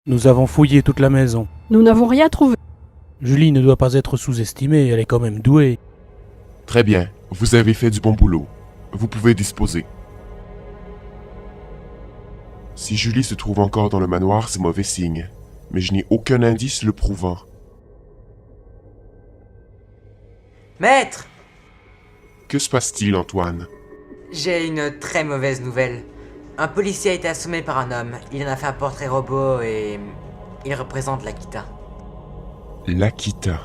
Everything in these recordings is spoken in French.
Nous avons fouillé toute la maison. Nous n'avons rien trouvé. Julie ne doit pas être sous-estimée, elle est quand même douée. Très bien, vous avez fait du bon boulot. Vous pouvez disposer. Si Julie se trouve encore dans le manoir, c'est mauvais signe. Mais je n'ai aucun indice le prouvant. Maître! Que se passe-t-il, Antoine? J'ai une très mauvaise nouvelle. Un policier a été assommé par un homme. Il en a fait un portrait robot et... il représente l'Akita. L'Akita.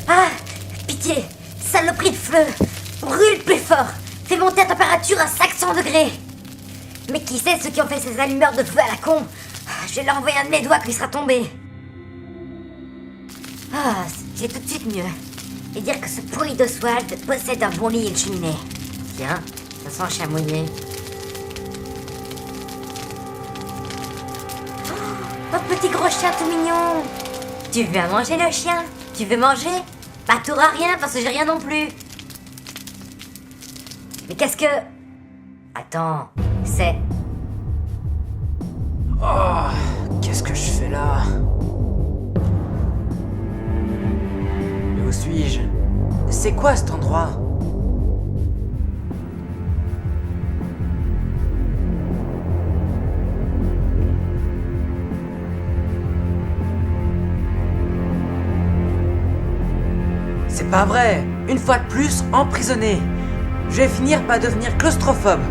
Ah! Pitié! Saloperie de feu! Brûle plus fort! Fais monter la température à 500 degrés! Mais qui sait ceux qui ont fait ces allumeurs de feu à la con? Je vais leur envoyer un de mes doigts qui sera tombé. Ah, c'est tout de suite mieux. Et dire que ce pourri d'Oswald possède un bon lit et une cheminée. Tiens, ça sent un chien mouillé. Oh, petit gros chien tout mignon! Tu veux à manger le chien? Tu veux manger? Pas t'auras rien parce que j'ai rien non plus. Mais qu'est-ce que... Attends, c'est... Oh, qu'est-ce que je fais là? Mais où suis-je? C'est quoi cet endroit? C'est pas vrai! Une fois de plus, emprisonné! Je vais finir par devenir claustrophobe!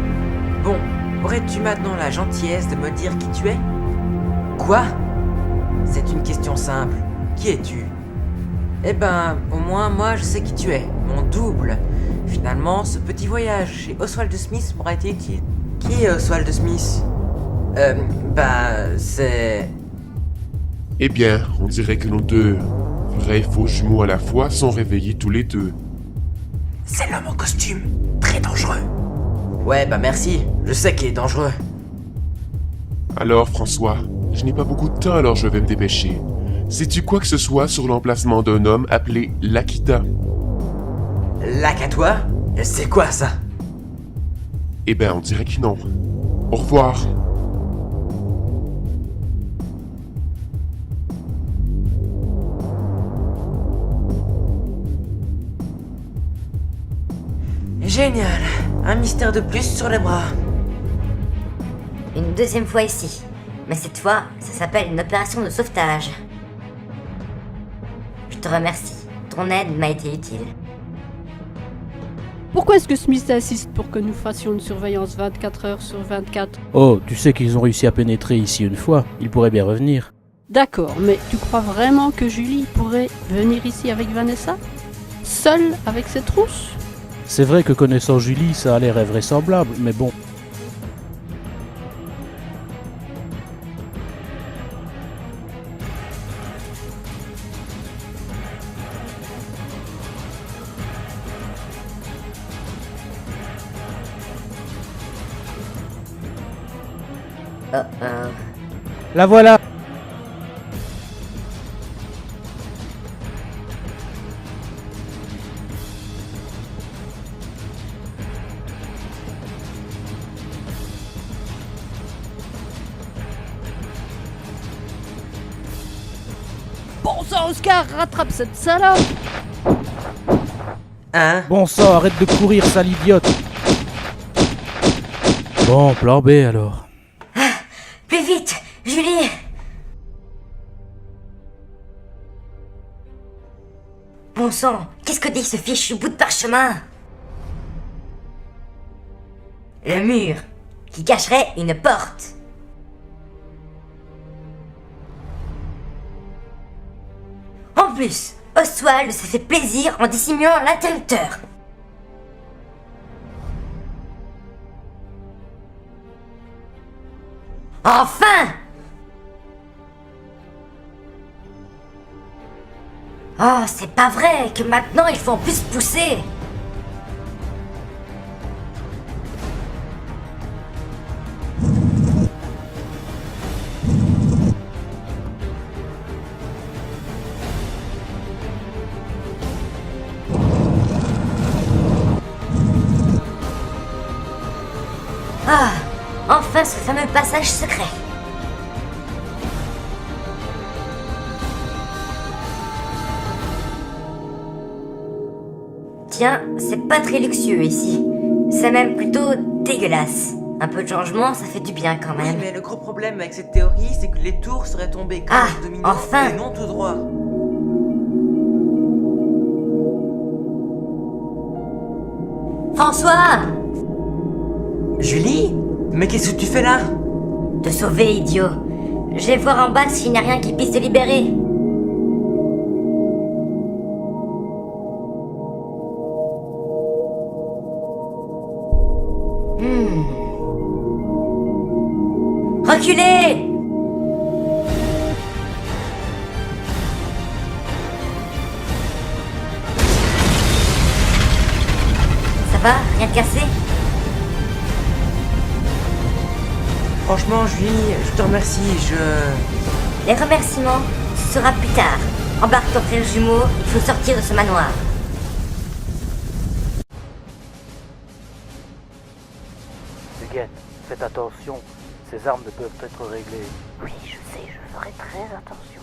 Bon, aurais-tu maintenant la gentillesse de me dire qui tu es? Quoi? C'est une question simple. Qui es-tu? Eh ben, au moins moi je sais qui tu es, mon double. Finalement, ce petit voyage chez Oswald Smith m'aura été utile. Qui est Oswald Smith? C'est... Eh bien, on dirait que nos deux vrais et faux jumeaux à la fois sont réveillés tous les deux. C'est l'homme en costume, très dangereux. Ouais, bah merci, je sais qu'il est dangereux. Alors, François, je n'ai pas beaucoup de temps, alors je vais me dépêcher. Sais-tu quoi que ce soit sur l'emplacement d'un homme appelé l'Akita? Lac à toi? C'est quoi ça? Eh ben, on dirait que non. Au revoir. Génial, un mystère de plus sur les bras. Une deuxième fois ici. Mais cette fois, ça s'appelle une opération de sauvetage. Je te remercie. Ton aide m'a été utile. Pourquoi est-ce que Smith insiste pour que nous fassions une surveillance 24 heures sur 24? Oh, tu sais qu'ils ont réussi à pénétrer ici une fois, ils pourraient bien revenir. D'accord, mais tu crois vraiment que Julie pourrait venir ici avec Vanessa? Seule avec ses trousses? C'est vrai que connaissant Julie, ça a l'air invraisemblable, mais bon. Oh oh. La voilà! Bon sang, Oscar, rattrape cette salope! Hein? Bon sang, arrête de courir, sale idiote! Bon, plan B alors. Plus vite, Julie! Bon sang, qu'est-ce que dit ce fichu bout de parchemin? Le mur, qui cacherait une porte. En plus, Oswald s'est fait plaisir en dissimulant l'interrupteur. Enfin! Oh, c'est pas vrai que maintenant il faut en plus pousser. Ah, enfin ce fameux passage secret. Tiens, c'est pas très luxueux ici. C'est même plutôt dégueulasse. Un peu de changement, ça fait du bien quand Oui, même. mais le gros problème avec cette théorie, c'est que les tours seraient tombées comme Ah, un domino enfin. et non tout droit. François! Julie? Mais qu'est-ce que tu fais là? Te sauver, idiot. Je vais voir en bas s'il n'y a rien qui puisse te libérer. Reculez! Ça va? Rien de cassé? Franchement, Julie, je te remercie, Les remerciements, ce sera plus tard. Embarque ton frère jumeau, il faut sortir de ce manoir. Huguette, faites attention, ces armes ne peuvent être réglées. Oui, je sais, je ferai très attention.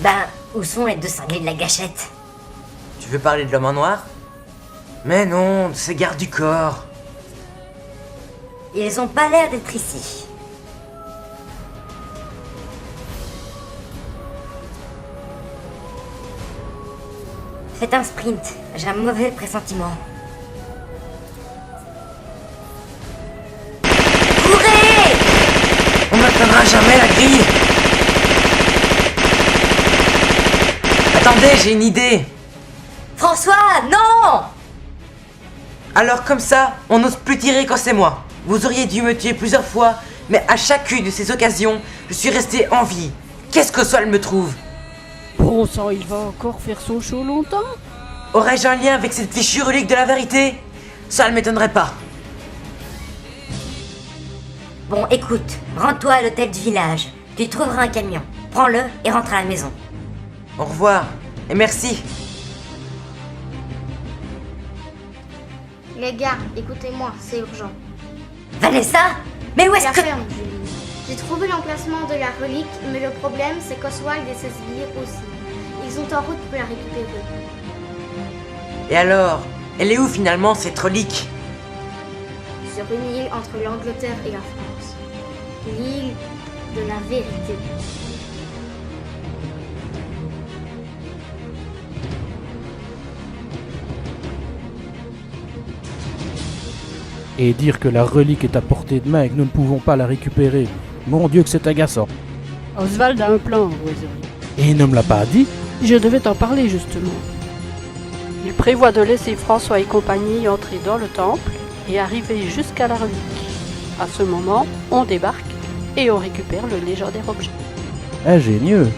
Ben, où sont les 2 cinglés de la gâchette? Tu veux parler de l'homme en noir? Mais non, de ces gardes du corps. Ils ont pas l'air d'être ici. Faites un sprint, j'ai un mauvais pressentiment. Courez! On n'atteindra jamais la grille. Attendez, j'ai une idée. François, non! Alors comme ça, on n'ose plus tirer quand c'est moi. Vous auriez dû me tuer plusieurs fois, mais à chacune de ces occasions, je suis resté en vie. Qu'est-ce que Sol me trouve? Bon sang, il va encore faire son show longtemps? Aurais-je un lien avec cette fichue relique de la vérité? Ça ne m'étonnerait pas. Bon, écoute, rends-toi à l'hôtel du village. Tu trouveras un camion. Prends-le et rentre à la maison. Au revoir, et merci. Les gars, écoutez-moi, c'est urgent. Vanessa? Mais où est-ce La que... ferme, Julie. J'ai trouvé l'emplacement de la relique, mais le problème, c'est qu'Oswald et ses sbires aussi. Ils sont en route pour la récupérer. Et alors, elle est où finalement cette relique? Sur une île entre l'Angleterre et la France. L'île de la vérité. Et dire que la relique est à portée de main et que nous ne pouvons pas la récupérer. Mon Dieu que c'est agaçant. Oswald a un plan, Rosalie. Et il ne me l'a pas dit? Je devais t'en parler justement. Il prévoit de laisser François et compagnie entrer dans le temple et arriver jusqu'à la relique. À ce moment, on débarque et on récupère le légendaire objet. Ingénieux.